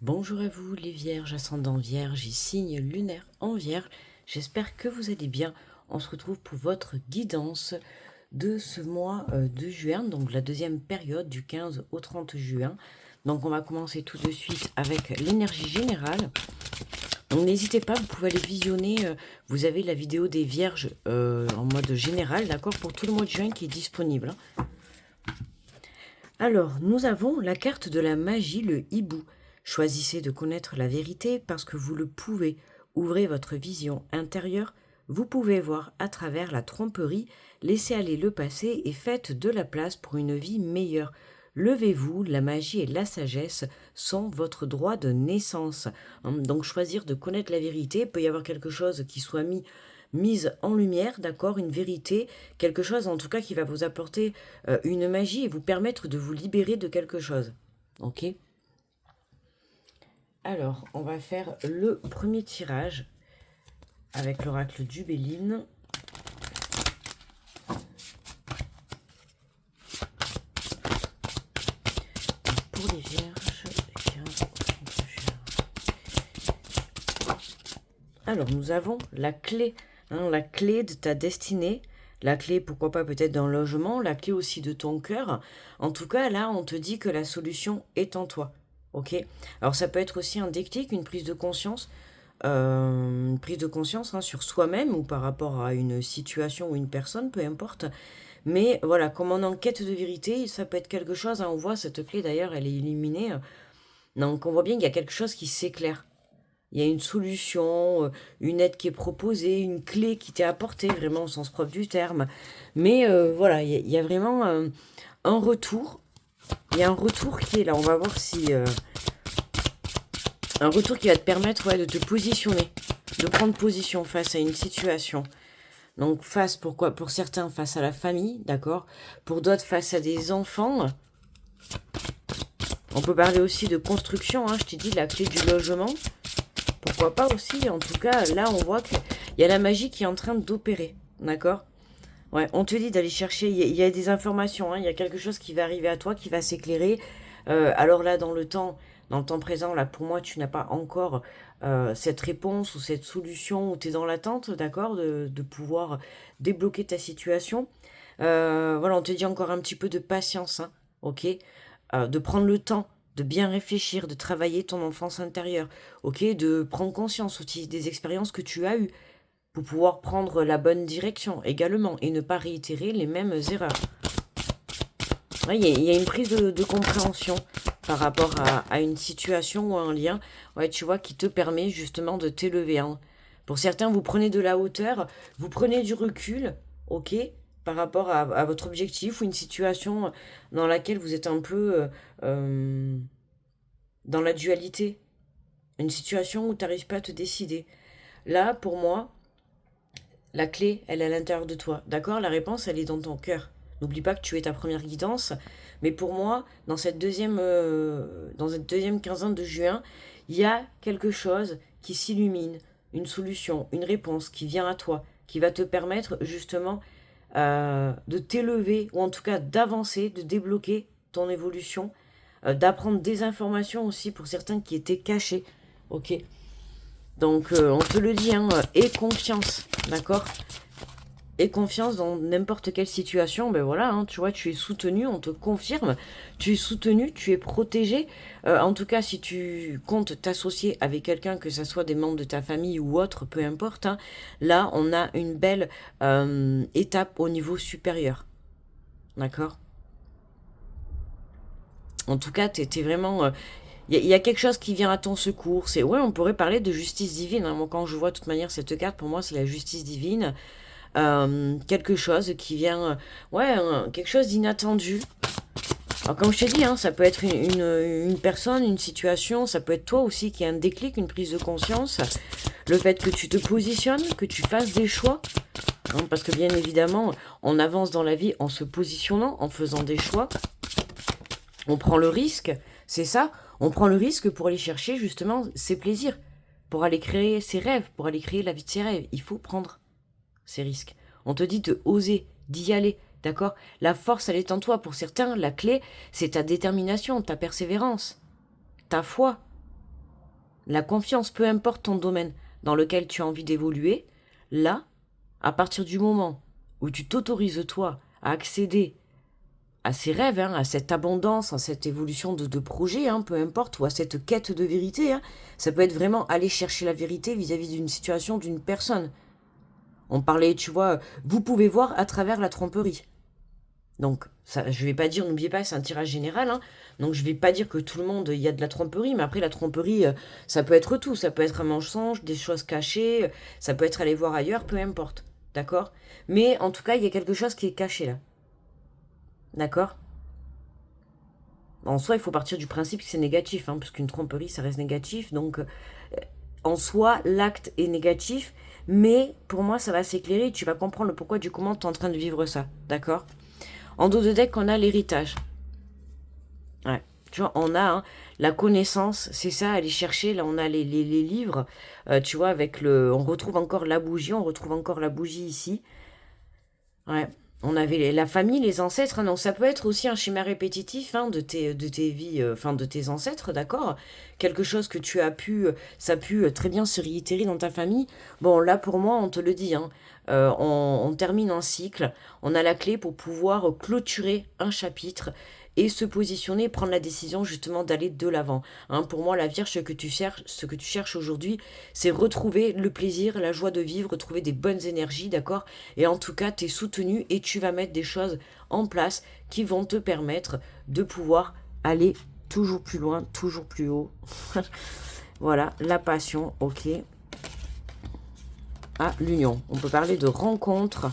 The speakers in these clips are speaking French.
Bonjour à vous les vierges, ascendant vierge et signe lunaire en vierge. J'espère que vous allez bien. On se retrouve pour votre guidance de ce mois de juin, donc la deuxième période du 15 au 30 juin. Donc on va commencer tout de suite avec l'énergie générale. Donc n'hésitez pas, vous pouvez aller visionner, vous avez la vidéo des vierges en mode général, d'accord, pour tout le mois de juin qui est disponible. Alors, nous avons la carte de la magie, le hibou. Choisissez de connaître la vérité parce que vous le pouvez. Ouvrez votre vision intérieure. Vous pouvez voir à travers la tromperie, laissez aller le passé et faites de la place pour une vie meilleure. Levez-vous, la magie et la sagesse sont votre droit de naissance. Donc choisir de connaître la vérité, il peut y avoir quelque chose qui soit mise en lumière, d'accord, une vérité, quelque chose en tout cas qui va vous apporter une magie et vous permettre de vous libérer de quelque chose. Ok. Alors, on va faire le premier tirage avec l'oracle du Béline. Pour les vierges, 15 au 30 juin. Alors, nous avons la clé, la clé de ta destinée. La clé, pourquoi pas peut-être d'un logement, la clé aussi de ton cœur. En tout cas, là, on te dit que la solution est en toi. Ok. Alors, ça peut être aussi un déclic, une prise de conscience. Une prise de conscience sur soi-même ou par rapport à une situation ou une personne, peu importe. Mais voilà, comme on est en quête de vérité, ça peut être quelque chose, on voit cette clé d'ailleurs, elle est illuminée. Donc on voit bien qu'il y a quelque chose qui s'éclaire. Il y a une solution, une aide qui est proposée, une clé qui t'est apportée, vraiment au sens propre du terme. Mais voilà, il y a vraiment un retour. Il y a un retour qui est là. On va voir si... un retour qui va te permettre de te positionner, de prendre position face à une situation. Donc pourquoi pour certains face à la famille, d'accord. Pour d'autres face à des enfants. On peut parler aussi de construction, je t'ai dit la clé du logement. Pourquoi pas aussi, en tout cas, là on voit qu'il y a la magie qui est en train d'opérer, d'accord. Ouais, on te dit d'aller chercher, il y a des informations, il y a quelque chose qui va arriver à toi, qui va s'éclairer. Alors là, dans le temps présent, là, pour moi, tu n'as pas encore cette réponse ou cette solution, ou tu es dans l'attente, d'accord, de pouvoir débloquer ta situation. Voilà, on te dit encore un petit peu de patience, ok, de prendre le temps de bien réfléchir, de travailler ton enfance intérieure, ok, de prendre conscience aussi des expériences que tu as eues, pour pouvoir prendre la bonne direction également et ne pas réitérer les mêmes erreurs. Il y a une prise de compréhension par rapport à une situation ou à un lien, tu vois, qui te permet justement de t'élever. Pour certains, vous prenez de la hauteur, vous prenez du recul, ok, par rapport à votre objectif ou une situation dans laquelle vous êtes un peu dans la dualité. Une situation où tu n'arrives pas à te décider. Là, pour moi, la clé, elle est à l'intérieur de toi. D'accord? La réponse, elle est dans ton cœur. N'oublie pas que tu es ta première guidance. Mais pour moi, dans cette deuxième quinzaine de juin, il y a quelque chose qui s'illumine, une solution, une réponse qui vient à toi, qui va te permettre justement de t'élever, ou en tout cas d'avancer, de débloquer ton évolution, d'apprendre des informations aussi pour certains qui étaient cachés. Ok? Donc on te le dit, aie confiance, d'accord? Aie confiance dans n'importe quelle situation, ben voilà, tu vois, tu es soutenu, on te confirme, tu es soutenu, tu es protégé. En tout cas, si tu comptes t'associer avec quelqu'un, que ce soit des membres de ta famille ou autre, peu importe, là on a une belle étape au niveau supérieur, d'accord? En tout cas, t'es vraiment... Il y a quelque chose qui vient à ton secours. On pourrait parler de justice divine. Moi, quand je vois de toute manière cette carte, pour moi, c'est la justice divine. Quelque chose qui vient, quelque chose d'inattendu. Alors, comme je t'ai dit, ça peut être une personne, une situation, ça peut être toi aussi qui a un déclic, une prise de conscience. Le fait que tu te positionnes, que tu fasses des choix. Parce que bien évidemment, on avance dans la vie en se positionnant, en faisant des choix. On prend le risque, c'est ça. On prend le risque pour aller chercher justement ses plaisirs, pour aller créer ses rêves, pour aller créer la vie de ses rêves. Il faut prendre ces risques. On te dit de oser, d'y aller, d'accord? La force, elle est en toi. Pour certains, la clé, c'est ta détermination, ta persévérance, ta foi. La confiance, peu importe ton domaine dans lequel tu as envie d'évoluer, là, à partir du moment où tu t'autorises toi à accéder à ces rêves, hein, à cette abondance, à cette évolution de projet, hein, peu importe, ou à cette quête de vérité, hein, ça peut être vraiment aller chercher la vérité vis-à-vis d'une situation, d'une personne. On parlait, tu vois, vous pouvez voir à travers la tromperie. Donc, ça, je vais pas dire, n'oubliez pas, c'est un tirage général, hein, donc je vais pas dire que tout le monde, il y a de la tromperie, mais après la tromperie, ça peut être tout, ça peut être un mensonge, des choses cachées, ça peut être aller voir ailleurs, peu importe, d'accord. Mais en tout cas, il y a quelque chose qui est caché là, d'accord. En soi, il faut partir du principe que c'est négatif, hein, parce qu'une tromperie, ça reste négatif, donc en soi, l'acte est négatif, mais pour moi, ça va s'éclairer, tu vas comprendre le pourquoi du comment tu es en train de vivre ça, d'accord. En dos de deck, on a l'héritage. Ouais. Tu vois, on a hein, la connaissance, c'est ça, aller chercher. Là, on a les livres, tu vois, avec le. On retrouve encore la bougie, on retrouve encore la bougie ici. Ouais. On avait la famille, les ancêtres, hein, donc ça peut être aussi un schéma répétitif hein, de tes vies, enfin de tes ancêtres, d'accord. Quelque chose que tu as pu, ça a pu très bien se réitérer dans ta famille. Bon, là pour moi, on te le dit, hein, on termine un cycle, on a la clé pour pouvoir clôturer un chapitre et se positionner, prendre la décision justement d'aller de l'avant. Hein, pour moi, la Vierge, ce que tu cherches aujourd'hui, c'est retrouver le plaisir, la joie de vivre, retrouver des bonnes énergies, d'accord. Et en tout cas, tu es soutenu et tu vas mettre des choses en place qui vont te permettre de pouvoir aller toujours plus loin, toujours plus haut. Voilà, la passion, ok. Ah, l'union. On peut parler de rencontre,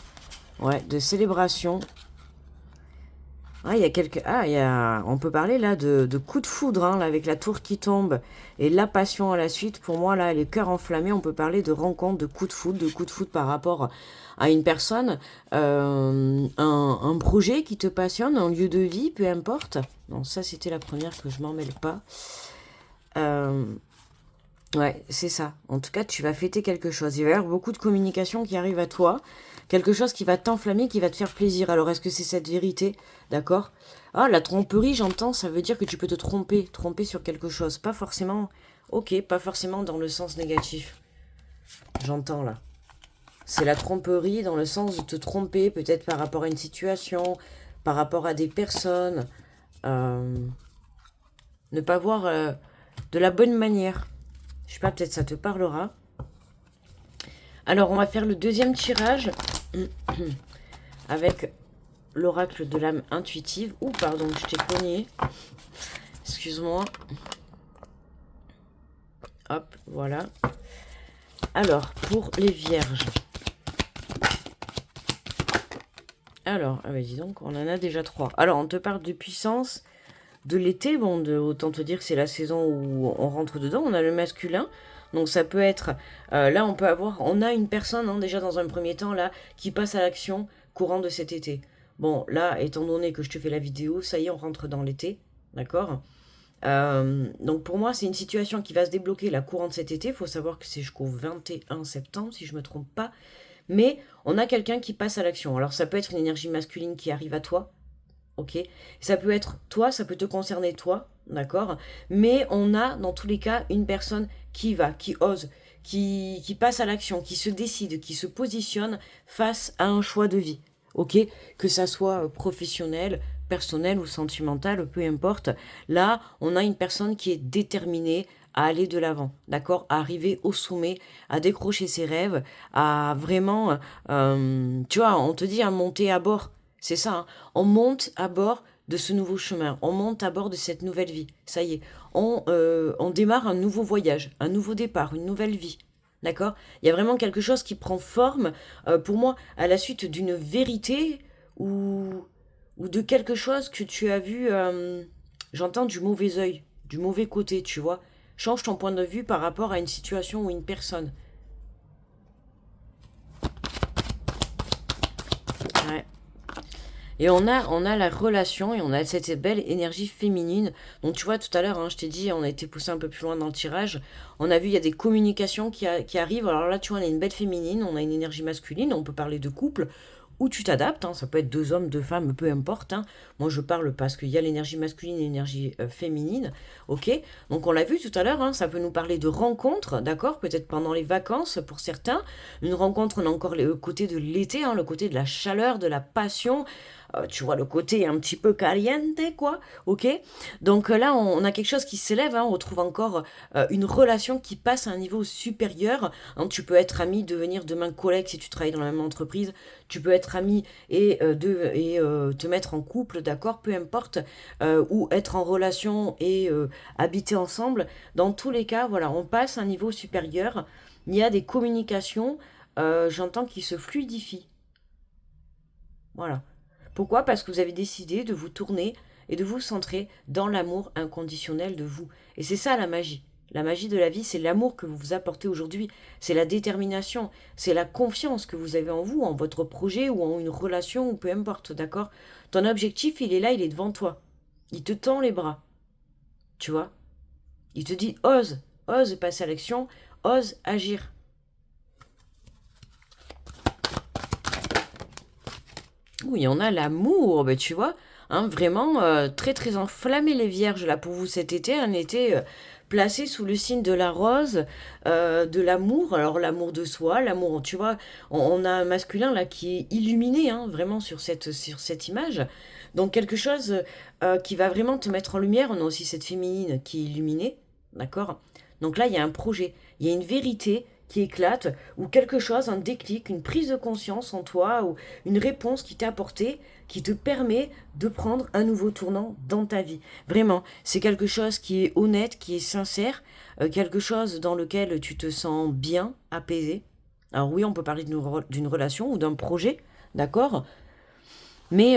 ouais, de célébration. Ah, il y a quelques... Ah, il y a... On peut parler là de coup de foudre, hein, là, avec la tour qui tombe et la passion à la suite. Pour moi, là, les cœurs enflammés, on peut parler de rencontre, de coup de foudre par rapport à une personne, un projet qui te passionne, un lieu de vie, peu importe. Non, ça, c'était la première que je m'en mêle pas. Euh, Ouais, c'est ça. En tout cas, tu vas fêter quelque chose. Il va y avoir beaucoup de communication qui arrive à toi. Quelque chose qui va t'enflammer, qui va te faire plaisir. Alors, est-ce que c'est cette vérité? D'accord. Ah, la tromperie, j'entends, ça veut dire que tu peux te tromper. Tromper sur quelque chose. Pas forcément... Ok, pas forcément dans le sens négatif. J'entends là. C'est la tromperie dans le sens de te tromper, peut-être par rapport à une situation, par rapport à des personnes. Euh, Ne pas voir de la bonne manière. Je sais pas, peut-être ça te parlera. Alors, on va faire le deuxième tirage avec l'oracle de l'âme intuitive. Ouh, pardon, je t'ai cogné. Excuse-moi. Hop, voilà. Alors, pour les vierges. Alors, ah bah dis donc, on en a déjà 3. Alors, on te parle de puissance, de l'été. Bon, autant te dire que c'est la saison où on rentre dedans. On a le masculin. Donc ça peut être, là on peut avoir, on a une personne hein, déjà dans un premier temps là qui passe à l'action courant de cet été. Bon là, étant donné que je te fais la vidéo, ça y est, on rentre dans l'été, d'accord. Donc pour moi c'est une situation qui va se débloquer la courant de cet été. Il faut savoir que c'est jusqu'au 21 septembre si je me trompe pas. Mais on a quelqu'un qui passe à l'action. Alors ça peut être une énergie masculine qui arrive à toi, ok. Ça peut être toi, ça peut te concerner toi, d'accord. Mais on a dans tous les cas une personne qui va, qui ose, qui passe à l'action, qui se décide, qui se positionne face à un choix de vie, ok. Que ça soit professionnel, personnel ou sentimental, peu importe. Là, on a une personne qui est déterminée à aller de l'avant, d'accord, à arriver au sommet, à décrocher ses rêves, à vraiment, tu vois, on te dit à monter à bord, c'est ça, hein. On monte à bord de ce nouveau chemin, on monte à bord de cette nouvelle vie, ça y est, on démarre un nouveau voyage, un nouveau départ, une nouvelle vie, d'accord. Il y a vraiment quelque chose qui prend forme, pour moi, à la suite d'une vérité ou de quelque chose que tu as vu, j'entends du mauvais œil, du mauvais côté, tu vois. Change ton point de vue par rapport à une situation ou une personne. Ouais. Et on a la relation et on a cette belle énergie féminine. Donc tu vois, tout à l'heure, hein, je t'ai dit, on a été poussé un peu plus loin dans le tirage. On a vu, il y a des communications qui arrivent. Alors là, tu vois, on a une belle féminine, on a une énergie masculine, on peut parler de couple ou tu t'adaptes, hein, ça peut être deux hommes, deux femmes, peu importe. Hein. Moi, je parle parce qu'il y a l'énergie masculine et l'énergie féminine, ok? Donc, on l'a vu tout à l'heure, hein, ça peut nous parler de rencontres, d'accord? Peut-être pendant les vacances pour certains. Une rencontre, on a encore le côté de l'été, hein, le côté de la chaleur, de la passion. Tu vois, le côté un petit peu caliente, quoi, ok? Donc là, on a quelque chose qui s'élève, hein, on retrouve encore une relation qui passe à un niveau supérieur. Hein, tu peux être ami, devenir demain collègue si tu travailles dans la même entreprise. Tu peux être ami et te mettre en couple, d'accord, peu importe, ou être en relation et habiter ensemble. Dans tous les cas, voilà, on passe à un niveau supérieur. Il y a des communications, j'entends, qui se fluidifient. Voilà. Pourquoi? Parce que vous avez décidé de vous tourner et de vous centrer dans l'amour inconditionnel de vous. Et c'est ça la magie. La magie de la vie, c'est l'amour que vous vous apportez aujourd'hui, c'est la détermination, c'est la confiance que vous avez en vous, en votre projet ou en une relation ou peu importe, d'accord? Ton objectif, il est là, il est devant toi. Il te tend les bras, tu vois? Il te dit ose, ose passer à l'action, ose agir. Oui, il y en a l'amour, ben, tu vois, hein, vraiment très très enflammé les vierges là pour vous cet été, un été placé sous le signe de la rose, de l'amour, alors l'amour de soi, l'amour, tu vois, on a un masculin là qui est illuminé, hein, vraiment sur cette image, donc quelque chose qui va vraiment te mettre en lumière, on a aussi cette féminine qui est illuminée, d'accord? Donc là, il y a un projet, il y a une vérité qui éclate, ou quelque chose, un déclic, une prise de conscience en toi, ou une réponse qui t'est apportée, qui te permet de prendre un nouveau tournant dans ta vie. Vraiment, c'est quelque chose qui est honnête, qui est sincère, quelque chose dans lequel tu te sens bien, apaisé. Alors oui, on peut parler d'une relation ou d'un projet, d'accord? Mais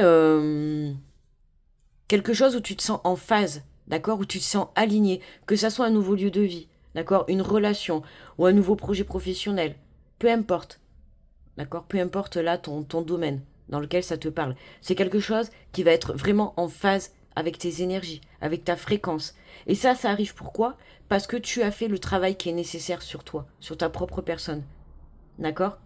quelque chose où tu te sens en phase, d'accord? Où tu te sens aligné, que ça soit un nouveau lieu de vie, d'accord? Une relation ou un nouveau projet professionnel, peu importe, d'accord? Peu importe là ton domaine dans lequel ça te parle. C'est quelque chose qui va être vraiment en phase avec tes énergies, avec ta fréquence. Et ça arrive pourquoi? Parce que tu as fait le travail qui est nécessaire sur toi, sur ta propre personne, d'accord?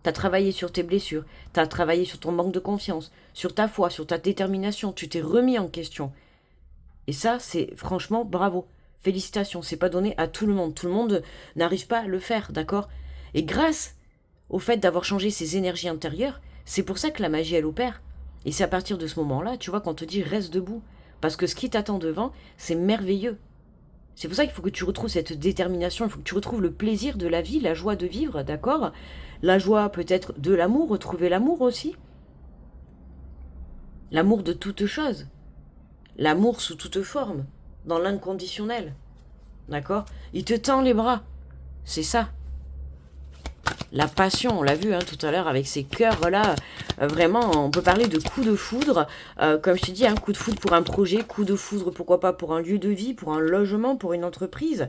T'as travaillé sur tes blessures, t'as travaillé sur ton manque de confiance, sur ta foi, sur ta détermination, tu t'es remis en question. Et ça, c'est franchement bravo. Félicitations, c'est pas donné à tout le monde. Tout le monde n'arrive pas à le faire, d'accord? Et grâce au fait d'avoir changé ses énergies intérieures, c'est pour ça que la magie, elle opère. Et c'est à partir de ce moment-là, tu vois, qu'on te dit reste debout. Parce que ce qui t'attend devant, c'est merveilleux. C'est pour ça qu'il faut que tu retrouves cette détermination, il faut que tu retrouves le plaisir de la vie, la joie de vivre, d'accord? La joie peut-être de l'amour, retrouver l'amour aussi. L'amour de toute chose. L'amour sous toute forme, dans l'inconditionnel. D'accord? Il te tend les bras. C'est ça. La passion, on l'a vu hein, tout à l'heure avec ces cœurs-là. Vraiment, on peut parler de coup de foudre. Comme je t'ai dit, un coup de foudre pour un projet, coup de foudre, pourquoi pas, pour un lieu de vie, pour un logement, pour une entreprise,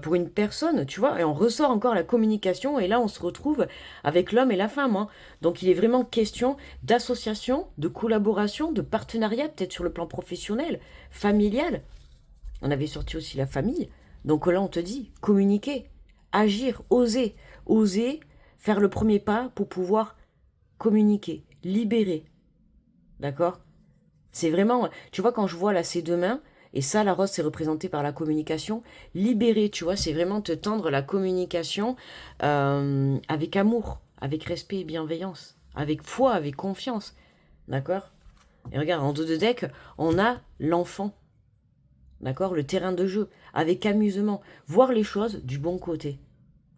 pour une personne, tu vois. Et on ressort encore la communication. Et là, on se retrouve avec l'homme et la femme. Hein. Donc, il est vraiment question d'association, de collaboration, de partenariat, peut-être sur le plan professionnel, familial. On avait sorti aussi la famille. Donc là, on te dit, communiquer, agir, oser. Oser faire le premier pas pour pouvoir communiquer, libérer. D'accord? C'est vraiment, tu vois, quand je vois là ces deux mains, et ça, la rose, c'est représenté par la communication, libérer, tu vois, c'est vraiment te tendre la communication avec amour, avec respect et bienveillance, avec foi, avec confiance. D'accord? Et regarde, en dos de deck, on a l'enfant. D'accord? Le terrain de jeu, avec amusement. Voir les choses du bon côté.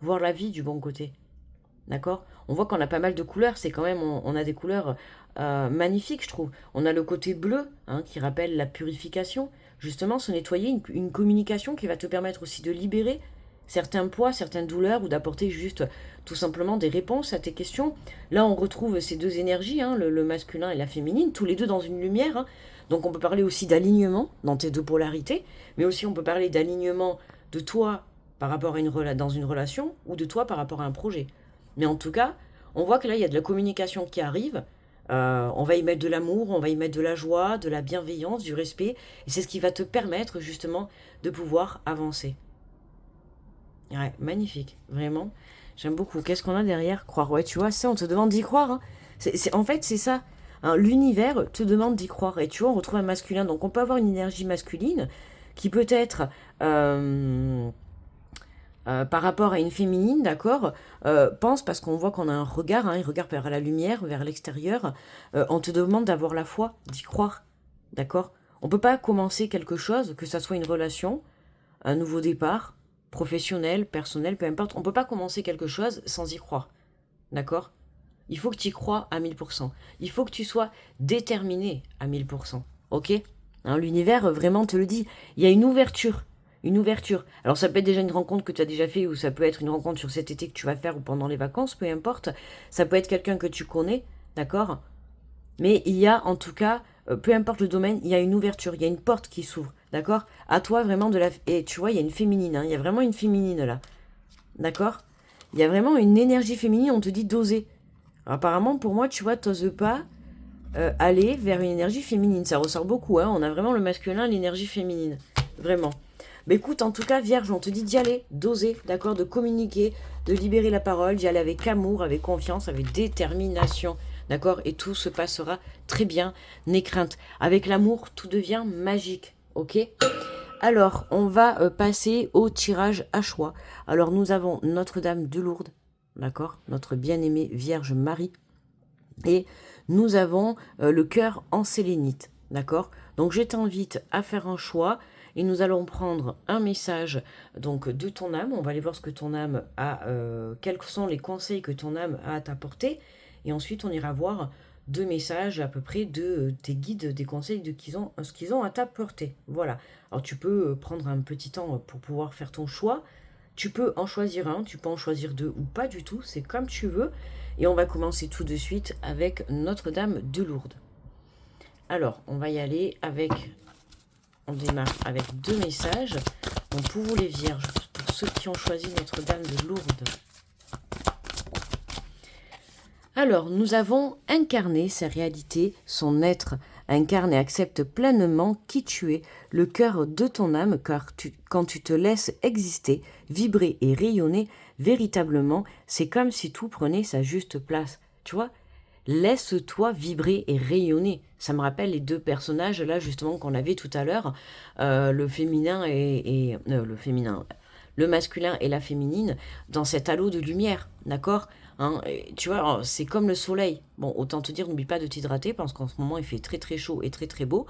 Voir la vie du bon côté. D'accord? On voit qu'on a pas mal de couleurs, c'est quand même, on a des couleurs magnifiques, je trouve. On a le côté bleu, hein, qui rappelle la purification, justement, se nettoyer, une communication qui va te permettre aussi de libérer certains poids, certaines douleurs, ou d'apporter juste tout simplement des réponses à tes questions. Là, on retrouve ces deux énergies, hein, le masculin et la féminine, tous les deux dans une lumière. Hein. Donc on peut parler aussi d'alignement dans tes deux polarités, mais aussi on peut parler d'alignement de toi par rapport à dans une relation, ou de toi par rapport à un projet. Mais en tout cas, on voit que là, il y a de la communication qui arrive. On va y mettre de l'amour, on va y mettre de la joie, de la bienveillance, du respect. Et c'est ce qui va te permettre justement de pouvoir avancer. Ouais, magnifique, vraiment. J'aime beaucoup. Qu'est-ce qu'on a derrière? Croire, ouais, tu vois, ça, on te demande d'y croire. Hein. En fait, c'est ça. Hein, l'univers te demande d'y croire. Et tu vois, on retrouve un masculin. Donc, on peut avoir une énergie masculine qui peut être euh, par rapport à une féminine, d'accord, pense, parce qu'on voit qu'on a un regard vers la lumière, vers l'extérieur, on te demande d'avoir la foi, d'y croire, d'accord. On peut pas commencer quelque chose, que ça soit une relation, un nouveau départ, professionnel, personnel, peu importe, on peut pas commencer quelque chose sans y croire, d'accord. Il faut que tu y crois à 1000%. Il faut que tu sois déterminé à 1000%, ok. Hein, l'univers vraiment te le dit, il y a une ouverture. Une ouverture. Alors ça peut être déjà une rencontre que tu as déjà fait, ou ça peut être une rencontre sur cet été que tu vas faire, ou pendant les vacances, peu importe. Ça peut être quelqu'un que tu connais, d'accord. Mais il y a en tout cas, peu importe le domaine, il y a une ouverture, il y a une porte qui s'ouvre, d'accord. À toi vraiment de la... Et tu vois, il y a une féminine, hein, il y a vraiment une féminine là, d'accord. Il y a vraiment une énergie féminine, on te dit d'oser. Apparemment, pour moi, tu vois, t'oses pas aller vers une énergie féminine. Ça ressort beaucoup, hein. On a vraiment le masculin, l'énergie féminine. Vraiment. Mais écoute, en tout cas, Vierge, on te dit d'y aller, d'oser, d'accord, de communiquer, de libérer la parole, d'y aller avec amour, avec confiance, avec détermination, d'accord. Et tout se passera très bien, n'aie crainte. Avec l'amour, tout devient magique, ok. Alors, on va passer au tirage à choix. Alors, nous avons Notre-Dame de Lourdes, d'accord, notre bien-aimée Vierge Marie. Et nous avons le cœur en sélénite, d'accord. Donc je t'invite à faire un choix et nous allons prendre un message donc de ton âme. On va aller voir ce que ton âme a, quels sont les conseils que ton âme a à t'apporter. Et ensuite on ira voir deux messages à peu près de tes guides, des conseils de ce qu'ils ont à t'apporter. Voilà. Alors tu peux prendre un petit temps pour pouvoir faire ton choix. Tu peux en choisir un, tu peux en choisir deux ou pas du tout, c'est comme tu veux. Et on va commencer tout de suite avec Notre-Dame de Lourdes. Alors, on va y aller avec... On démarre avec deux messages. Donc, pour vous les vierges, pour ceux qui ont choisi Notre-Dame de Lourdes. Alors, nous avons incarné sa réalité, son être. Incarne et accepte pleinement qui tu es, le cœur de ton âme, car quand tu te laisses exister, vibrer et rayonner, véritablement, c'est comme si tout prenait sa juste place. Tu vois, laisse-toi vibrer et rayonner. Ça me rappelle les deux personnages là justement qu'on avait tout à l'heure, le féminin le féminin, le masculin et la féminine dans cet halo de lumière, d'accord. Hein, tu vois, c'est comme le soleil. Bon, autant te dire, n'oublie pas de t'hydrater parce qu'en ce moment il fait très très chaud et très très beau.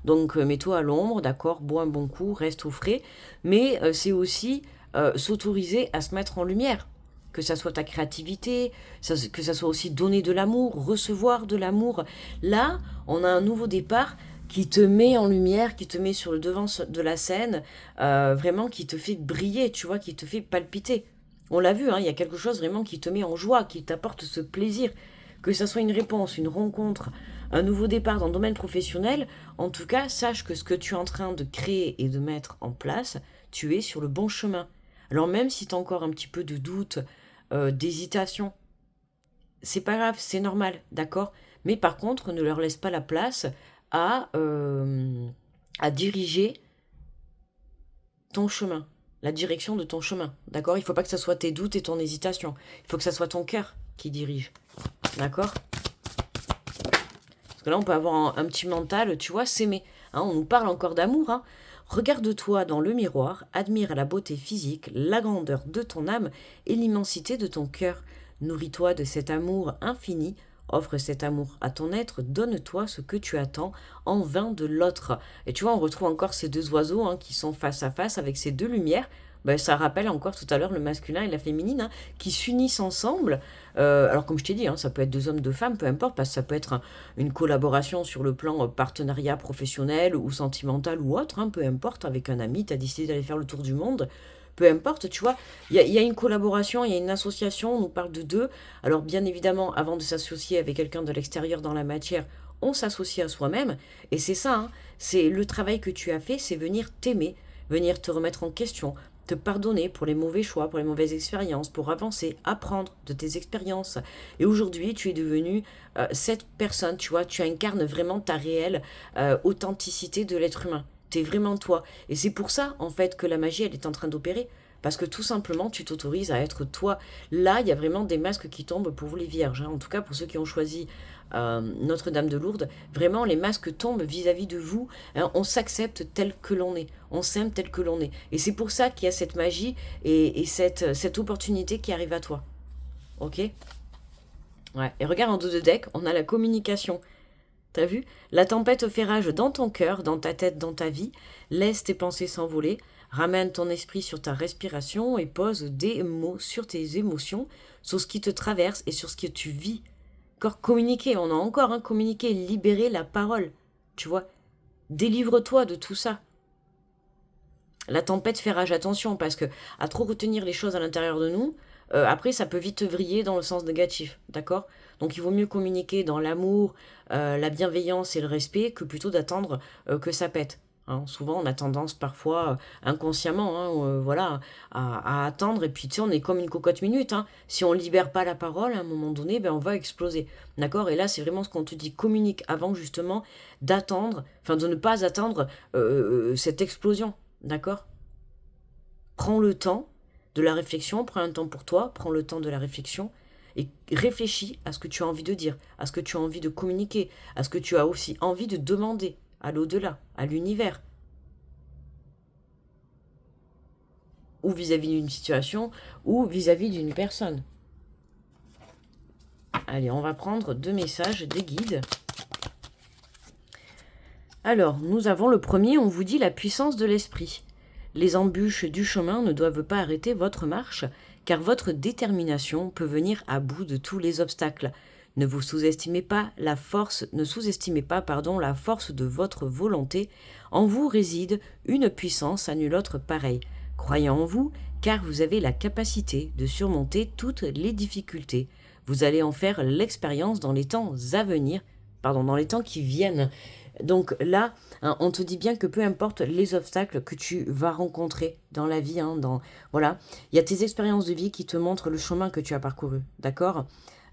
Donc mets-toi à l'ombre, d'accord, bois un bon coup, reste au frais. Mais c'est aussi s'autoriser à se mettre en lumière. Que ça soit ta créativité, que ça soit aussi donner de l'amour, recevoir de l'amour. Là, on a un nouveau départ qui te met en lumière, qui te met sur le devant de la scène, vraiment qui te fait briller, tu vois, qui te fait palpiter. On l'a vu, hein, il y a quelque chose vraiment qui te met en joie, qui t'apporte ce plaisir. Que ça soit une réponse, une rencontre, un nouveau départ dans le domaine professionnel, en tout cas, sache que ce que tu es en train de créer et de mettre en place, tu es sur le bon chemin. Alors même si tu as encore un petit peu de doute, d'hésitation, c'est pas grave, c'est normal, d'accord. Mais par contre, ne leur laisse pas la place à, à diriger ton chemin, la direction de ton chemin, d'accord. Il ne faut pas que ce soit tes doutes et ton hésitation. Il faut que ce soit ton cœur qui dirige, d'accord. Parce que là, on peut avoir un petit mental, tu vois, s'aimer. Hein, on nous parle encore d'amour, hein. Regarde-toi dans le miroir, admire la beauté physique, la grandeur de ton âme et l'immensité de ton cœur. Nourris-toi de cet amour infini, offre cet amour à ton être, donne-toi ce que tu attends en vain de l'autre. Et tu vois, on retrouve encore ces deux oiseaux hein, qui sont face à face avec ces deux lumières. Ben, ça rappelle encore tout à l'heure le masculin et la féminine hein, qui s'unissent ensemble. Alors comme je t'ai dit, hein, ça peut être deux hommes, deux femmes, peu importe, parce que ça peut être une collaboration sur le plan partenariat professionnel ou sentimental ou autre, hein, peu importe, avec un ami, tu as décidé d'aller faire le tour du monde, peu importe, tu vois, il y a une collaboration, il y a une association, on nous parle de deux. Alors bien évidemment, avant de s'associer avec quelqu'un de l'extérieur dans la matière, on s'associe à soi-même, et c'est ça, hein, c'est le travail que tu as fait, c'est venir t'aimer, venir te remettre en question, te pardonner pour les mauvais choix, pour les mauvaises expériences, pour avancer, apprendre de tes expériences. Et aujourd'hui, tu es devenu cette personne, tu vois, tu incarnes vraiment ta réelle authenticité de l'être humain. Tu es vraiment toi. Et c'est pour ça, en fait, que la magie, elle est en train d'opérer. Parce que tout simplement, tu t'autorises à être toi. Là, il y a vraiment des masques qui tombent pour vous les vierges, hein. En tout cas, pour ceux qui ont choisi Notre-Dame de Lourdes, vraiment, les masques tombent vis-à-vis de vous, hein. On s'accepte tel que l'on est. On s'aime tel que l'on est. Et c'est pour ça qu'il y a cette magie et cette opportunité qui arrive à toi. Ok? Ouais. Et regarde en dos de deck, on a la communication. T'as vu? La tempête fait rage dans ton cœur, dans ta tête, dans ta vie. Laisse tes pensées s'envoler. Ramène ton esprit sur ta respiration et pose des mots sur tes émotions, sur ce qui te traverse et sur ce que tu vis. Encore communiquer, on a encore communiqué, libérer la parole. Tu vois? Délivre-toi de tout ça. La tempête fait rage, attention, parce que à trop retenir les choses à l'intérieur de nous, après ça peut vite vriller dans le sens négatif, d'accord? Donc il vaut mieux communiquer dans l'amour, la bienveillance et le respect que plutôt d'attendre que ça pète, hein. Souvent on a tendance parfois inconsciemment, hein, voilà, à attendre et puis tu sais on est comme une cocotte minute, hein. Si on libère pas la parole à un moment donné, ben on va exploser, d'accord? Et là c'est vraiment ce qu'on te dit, communique avant justement d'attendre, enfin de ne pas attendre cette explosion. D'accord? Prends le temps de la réflexion, prends un temps pour toi, prends le temps de la réflexion et réfléchis à ce que tu as envie de dire, à ce que tu as envie de communiquer, à ce que tu as aussi envie de demander à l'au-delà, à l'univers, ou vis-à-vis d'une situation, ou vis-à-vis d'une personne. Allez, on va prendre 2 messages des guides. Alors, nous avons le premier, on vous dit la puissance de l'esprit. Les embûches du chemin ne doivent pas arrêter votre marche, car votre détermination peut venir à bout de tous les obstacles. Ne vous sous-estimez pas la force, ne sous-estimez pas, la force de votre volonté. En vous réside une puissance à nulle autre pareille. Croyez en vous, car vous avez la capacité de surmonter toutes les difficultés. Vous allez en faire l'expérience dans les temps à venir, dans les temps qui viennent. Donc là, hein, on te dit bien que peu importe les obstacles que tu vas rencontrer dans la vie, hein, voilà, il y a tes expériences de vie qui te montrent le chemin que tu as parcouru, d'accord?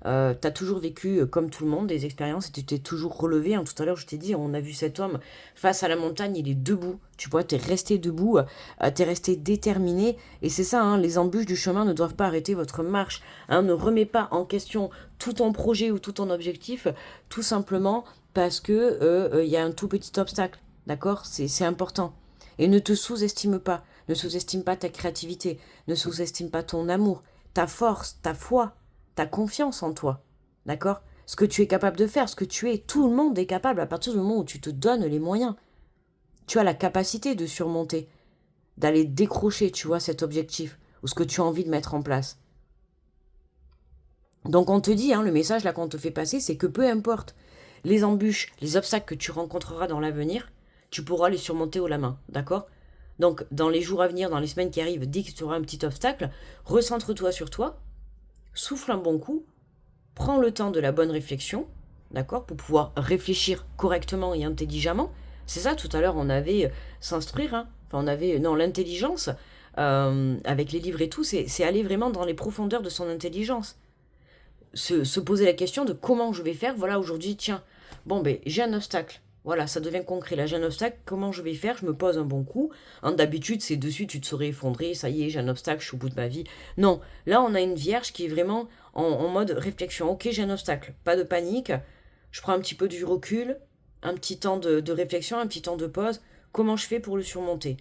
Tu as toujours vécu, comme tout le monde, des expériences et tu t'es toujours relevé, hein. Tout à l'heure, je t'ai dit, on a vu cet homme face à la montagne, il est debout, tu vois, tu es resté debout, tu es resté déterminé. Et c'est ça, hein, les embûches du chemin ne doivent pas arrêter votre marche, hein. Ne remets pas en question tout ton projet ou tout ton objectif, tout simplement parce que y a un tout petit obstacle, d'accord? C'est important. Et ne te sous-estime pas, ne sous-estime pas ta créativité, ne sous-estime pas ton amour, ta force, ta foi, ta confiance en toi, d'accord? Ce que tu es capable de faire, ce que tu es, tout le monde est capable à partir du moment où tu te donnes les moyens. Tu as la capacité de surmonter, d'aller décrocher, tu vois, cet objectif ou ce que tu as envie de mettre en place. Donc on te dit, hein, le message là qu'on te fait passer, c'est que peu importe les embûches, les obstacles que tu rencontreras dans l'avenir, tu pourras les surmonter haut la main, d'accord? Donc dans les jours à venir, dans les semaines qui arrivent, dès que tu auras un petit obstacle, recentre-toi sur toi, souffle un bon coup, prends le temps de la bonne réflexion, d'accord, pour pouvoir réfléchir correctement et intelligemment. C'est ça, tout à l'heure, on avait s'instruire, hein. Enfin, on avait, non, l'intelligence, avec les livres et tout, c'est aller vraiment dans les profondeurs de son intelligence. Se poser la question de comment je vais faire, voilà, aujourd'hui, tiens, bon, ben, j'ai un obstacle. Voilà, ça devient concret. Là, j'ai un obstacle, comment je vais faire? Je me pose un bon coup. Hein, d'habitude, c'est dessus, tu te serais effondré, ça y est, j'ai un obstacle, je suis au bout de ma vie. Non, là, on a une vierge qui est vraiment en mode réflexion. Ok, j'ai un obstacle, pas de panique. Je prends un petit peu du recul, un petit temps de réflexion, un petit temps de pause. Comment je fais pour le surmonter?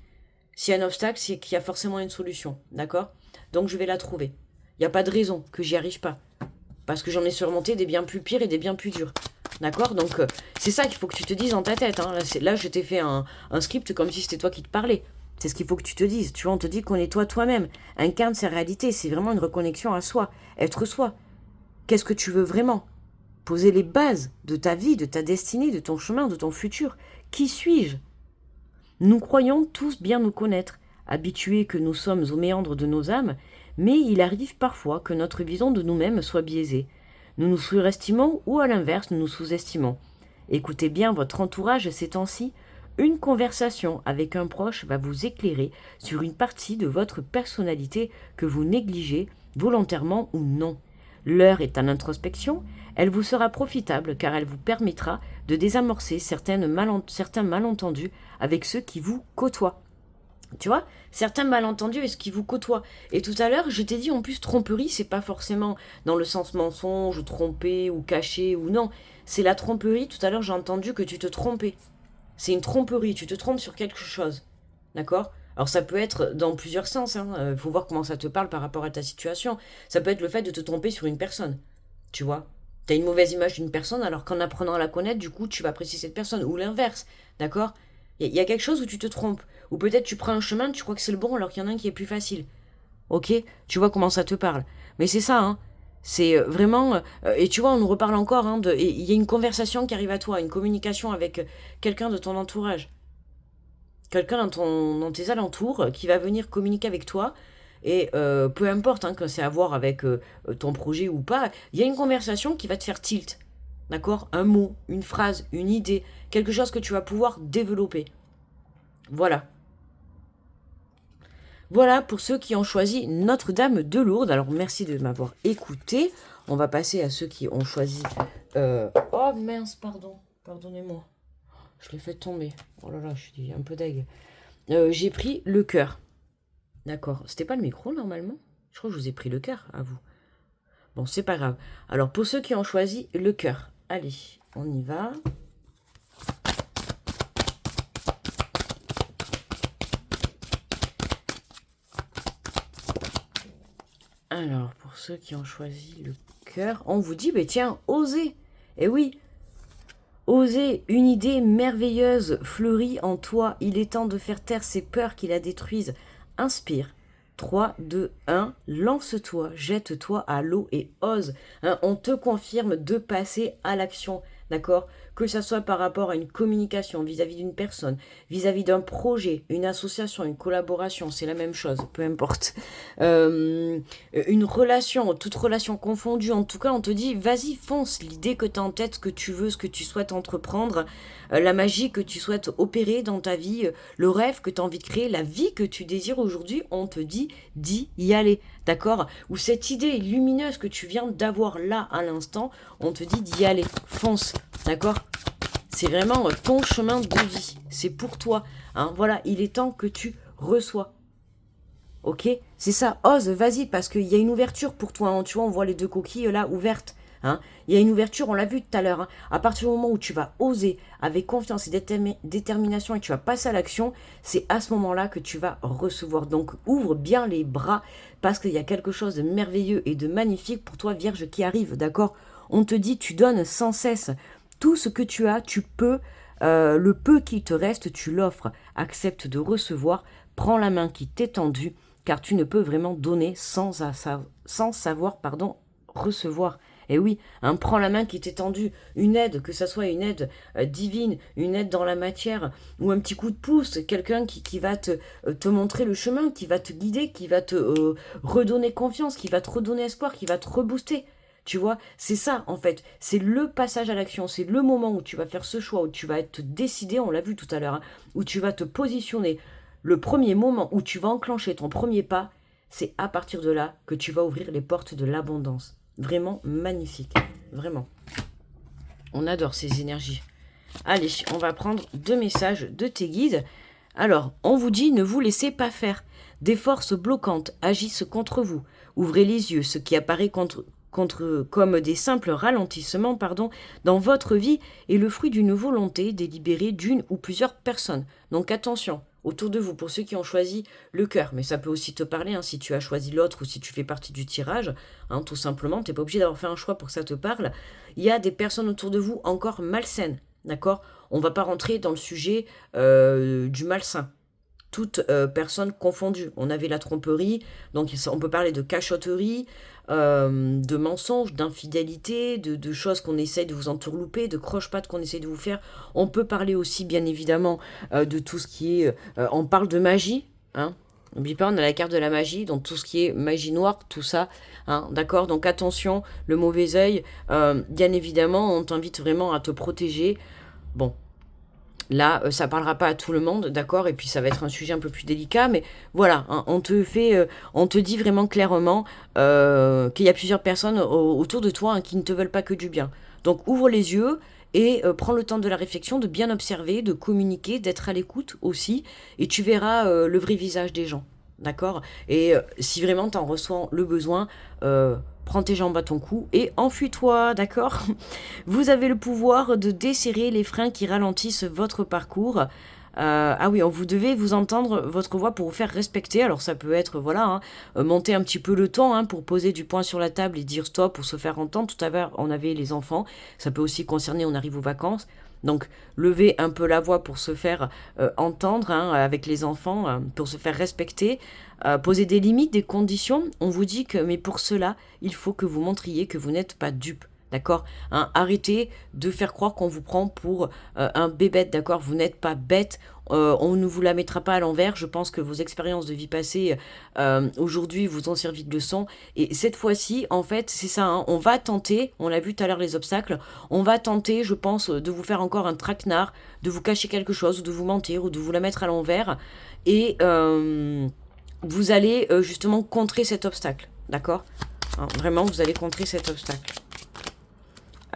S'il y a un obstacle, c'est qu'il y a forcément une solution, d'accord? Donc, je vais la trouver. Il n'y a pas de raison que j'y arrive pas. Parce que j'en ai surmonté des bien plus pires et des bien plus durs. D'accord? Donc, c'est ça qu'il faut que tu te dises dans ta tête, hein. Là, je t'ai fait un script comme si c'était toi qui te parlais. C'est ce qu'il faut que tu te dises. Tu vois, on te dit qu'on est toi-même. Incarne sa réalité. C'est vraiment une reconnexion à soi. Être soi. Qu'est-ce que tu veux vraiment? Poser les bases de ta vie, de ta destinée, de ton chemin, de ton futur. Qui suis-je? Nous croyons tous bien nous connaître, habitués que nous sommes aux méandres de nos âmes, mais il arrive parfois que notre vision de nous-mêmes soit biaisée. Nous nous surestimons ou à l'inverse nous nous sous-estimons. Écoutez bien votre entourage ces temps-ci. Une conversation avec un proche va vous éclairer sur une partie de votre personnalité que vous négligez, volontairement ou non. L'heure est à l'introspection, elle vous sera profitable car elle vous permettra de désamorcer certains malentendus avec ceux qui vous côtoient. Tu vois, certains malentendus est ce qui vous côtoie. Et tout à l'heure, je t'ai dit en plus, tromperie, c'est pas forcément dans le sens mensonge, ou tromper, ou cacher, ou non. C'est la tromperie. Tout à l'heure, j'ai entendu que tu te trompais. C'est une tromperie, tu te trompes sur quelque chose. D'accord? Alors ça peut être dans plusieurs sens, hein. Faut voir comment ça te parle par rapport à ta situation. Ça peut être le fait de te tromper sur une personne. Tu vois? T'as une mauvaise image d'une personne, alors qu'en apprenant à la connaître, du coup, tu vas apprécier cette personne. Ou l'inverse. D'accord? Il y a quelque chose où tu te trompes. Ou peut-être tu prends un chemin, tu crois que c'est le bon, alors qu'il y en a un qui est plus facile. Ok? Tu vois comment ça te parle. Mais c'est ça, hein. C'est vraiment... et tu vois, on nous reparle encore, hein, il y a une conversation qui arrive à toi, une communication avec quelqu'un de ton entourage. Quelqu'un dans tes alentours qui va venir communiquer avec toi. Et peu importe hein, que c'est à voir avec ton projet ou pas, il y a une conversation qui va te faire tilt. D'accord? Un mot, une phrase, une idée, quelque chose que tu vas pouvoir développer. Voilà. Voilà pour ceux qui ont choisi Notre-Dame de Lourdes. Alors merci de m'avoir écouté. On va passer à ceux qui ont choisi... Oh mince, pardon. Pardonnez-moi. Je l'ai fait tomber. Oh là là, je suis un peu deg. J'ai pris le cœur. D'accord. C'était pas le micro normalement? Je crois que je vous ai pris le cœur à vous. Bon, c'est pas grave. Alors pour ceux qui ont choisi le cœur. Allez, on y va. Alors, pour ceux qui ont choisi le cœur, on vous dit, bah tiens, osez. Eh oui, osez, une idée merveilleuse fleurit en toi. Il est temps de faire taire ces peurs qui la détruisent. Inspire. 3, 2, 1, lance-toi, jette-toi à l'eau et ose. Hein, on te confirme de passer à l'action, d'accord? Que ça soit par rapport à une communication vis-à-vis d'une personne, vis-à-vis d'un projet, une association, une collaboration, c'est la même chose, peu importe. Une relation, toute relation confondue, en tout cas, on te dit, vas-y, fonce, l'idée que tu as en tête, ce que tu veux, ce que tu souhaites entreprendre, la magie que tu souhaites opérer dans ta vie, le rêve que tu as envie de créer, la vie que tu désires aujourd'hui, on te dit d'y aller, d'accord? Ou cette idée lumineuse que tu viens d'avoir là à l'instant, on te dit d'y aller, fonce, d'accord? C'est vraiment ton chemin de vie, c'est pour toi, hein? Voilà, il est temps que tu reçois. Ok? C'est ça, ose, vas-y, parce qu'il y a une ouverture pour toi, hein. Tu vois, on voit les deux coquilles là ouvertes. Hein. Il y a une ouverture, on l'a vu tout à l'heure. Hein. À partir du moment où tu vas oser, avec confiance et détermination, et tu vas passer à l'action, c'est à ce moment-là que tu vas recevoir. Donc ouvre bien les bras, parce qu'il y a quelque chose de merveilleux et de magnifique pour toi, Vierge, qui arrive, d'accord? On te dit, tu donnes sans cesse. Tout ce que tu as, tu peux, le peu qui te reste, tu l'offres. Accepte de recevoir, prends la main qui t'est tendue, car tu ne peux vraiment donner sans savoir recevoir. Et oui, hein, prends la main qui t'est tendue, une aide, que ça soit une aide divine, une aide dans la matière, ou un petit coup de pouce, quelqu'un qui va te montrer le chemin, qui va te guider, qui va te redonner confiance, qui va te redonner espoir, qui va te rebooster. Tu vois, c'est ça en fait, c'est le passage à l'action, c'est le moment où tu vas faire ce choix, où tu vas être décidé, on l'a vu tout à l'heure, hein, où tu vas te positionner. Le premier moment où tu vas enclencher ton premier pas, c'est à partir de là que tu vas ouvrir les portes de l'abondance. Vraiment magnifique, vraiment. On adore ces énergies. Allez, on va prendre 2 messages de tes guides. Alors, on vous dit, ne vous laissez pas faire. Des forces bloquantes agissent contre vous. Ouvrez les yeux, ce qui apparaît comme des simples ralentissements dans votre vie est le fruit d'une volonté délibérée d'une ou plusieurs personnes. Donc attention, autour de vous, pour ceux qui ont choisi le cœur, mais ça peut aussi te parler hein, si tu as choisi l'autre ou si tu fais partie du tirage, hein, tout simplement, tu n'es pas obligé d'avoir fait un choix pour que ça te parle. Il y a des personnes autour de vous encore malsaines, d'accord? On ne va pas rentrer dans le sujet du malsain. Toute personne confondue. On avait la tromperie, donc on peut parler de cachotterie, de mensonges, d'infidélité, de choses qu'on essaye de vous entourlouper, de croche-pattes qu'on essaye de vous faire. On peut parler aussi, bien évidemment, de tout ce qui est... on parle de magie, hein. N'oublie pas, on a la carte de la magie, donc tout ce qui est magie noire, tout ça, hein, d'accord? Donc attention, le mauvais œil, bien évidemment, on t'invite vraiment à te protéger. Bon, là, ça parlera pas à tout le monde, d'accord? Et puis ça va être un sujet un peu plus délicat, mais voilà, hein, on te dit vraiment clairement qu'il y a plusieurs personnes autour de toi hein, qui ne te veulent pas que du bien. Donc ouvre les yeux et prends le temps de la réflexion, de bien observer, de communiquer, d'être à l'écoute aussi, et tu verras le vrai visage des gens, d'accord? Et si vraiment tu en ressens le besoin, prends tes jambes à ton cou et enfuis-toi, d'accord? Vous avez le pouvoir de desserrer les freins qui ralentissent votre parcours. Ah oui, vous devez vous entendre votre voix pour vous faire respecter. Alors ça peut être, voilà, hein, monter un petit peu le ton hein, pour poser du poing sur la table et dire stop pour se faire entendre. Tout à l'heure, on avait les enfants. Ça peut aussi concerner, on arrive aux vacances. Donc, lever un peu la voix pour se faire entendre hein, avec les enfants, pour se faire respecter. Poser des limites, des conditions. On vous dit que, mais pour cela, il faut que vous montriez que vous n'êtes pas dupe. D'accord hein, arrêtez de faire croire qu'on vous prend pour un bébête, d'accord? Vous n'êtes pas bête, on ne vous la mettra pas à l'envers. Je pense que vos expériences de vie passée aujourd'hui vous ont servi de leçon. Et cette fois-ci, en fait, c'est ça, hein, on va tenter, on l'a vu tout à l'heure les obstacles, on va tenter, je pense, de vous faire encore un traquenard, de vous cacher quelque chose, ou de vous mentir, ou de vous la mettre à l'envers. Et vous allez justement contrer cet obstacle, d'accord hein, vraiment, vous allez contrer cet obstacle.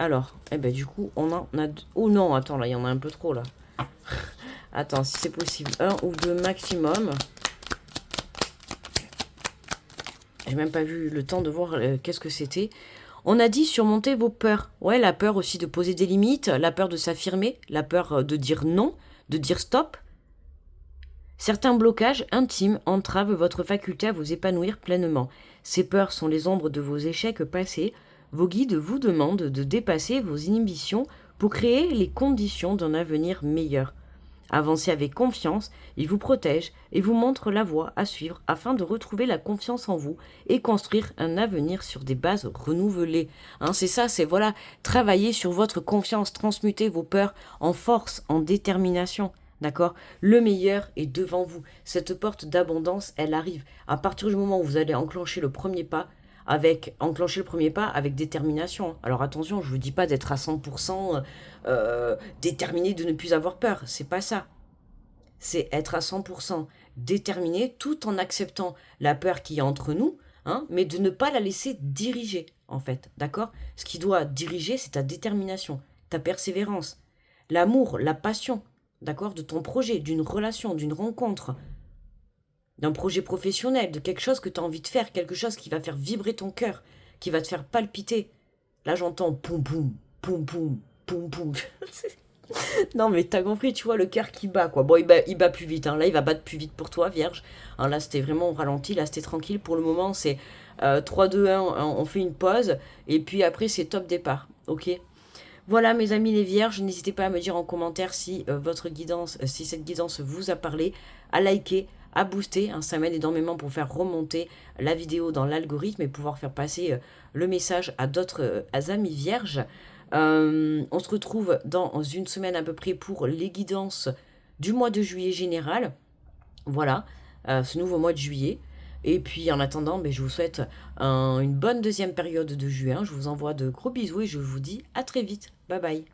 Alors, eh ben du coup, on en a... Oh non, attends, là, il y en a un peu trop, là. Attends, si c'est possible, un ou deux maximum. J'ai même pas vu le temps de voir qu'est-ce que c'était. On a dit surmonter vos peurs. Ouais, la peur aussi de poser des limites, la peur de s'affirmer, la peur de dire non, de dire stop. Certains blocages intimes entravent votre faculté à vous épanouir pleinement. Ces peurs sont les ombres de vos échecs passés. Vos guides vous demandent de dépasser vos inhibitions pour créer les conditions d'un avenir meilleur. Avancez avec confiance, ils vous protègent et vous montrent la voie à suivre afin de retrouver la confiance en vous et construire un avenir sur des bases renouvelées. Hein, c'est ça, c'est voilà, travailler sur votre confiance, transmuter vos peurs en force, en détermination. D'accord? Le meilleur est devant vous. Cette porte d'abondance, elle arrive. À partir du moment où vous allez enclencher le premier pas, avec détermination. Alors attention, je ne vous dis pas d'être à 100% déterminé de ne plus avoir peur. C'est pas ça. C'est être à 100% déterminé tout en acceptant la peur qui est entre nous, hein, mais de ne pas la laisser diriger, en fait. D'accord? Ce qui doit diriger, c'est ta détermination, ta persévérance, l'amour, la passion, d'accord, de ton projet, d'une relation, d'une rencontre, d'un projet professionnel, de quelque chose que tu as envie de faire, quelque chose qui va faire vibrer ton cœur, qui va te faire palpiter. Là, j'entends poum poum, poum poum, poum poum. Non, mais t'as compris, tu vois, le cœur qui bat, quoi. Bon, il bat plus vite, hein. Là, il va battre plus vite pour toi, vierge. Hein, là, c'était vraiment au ralenti, là, c'était tranquille. Pour le moment, c'est 3, 2, 1, on fait une pause, et puis après, c'est top départ, ok? Voilà mes amis les vierges, n'hésitez pas à me dire en commentaire si votre guidance, si cette guidance vous a parlé, à liker, à booster, hein, ça m'aide énormément pour faire remonter la vidéo dans l'algorithme et pouvoir faire passer le message à d'autres amis vierges. On se retrouve dans une semaine à peu près pour les guidances du mois de juillet général. Voilà, ce nouveau mois de juillet. Et puis en attendant, je vous souhaite une bonne deuxième période de juin. Je vous envoie de gros bisous et je vous dis à très vite. Bye bye.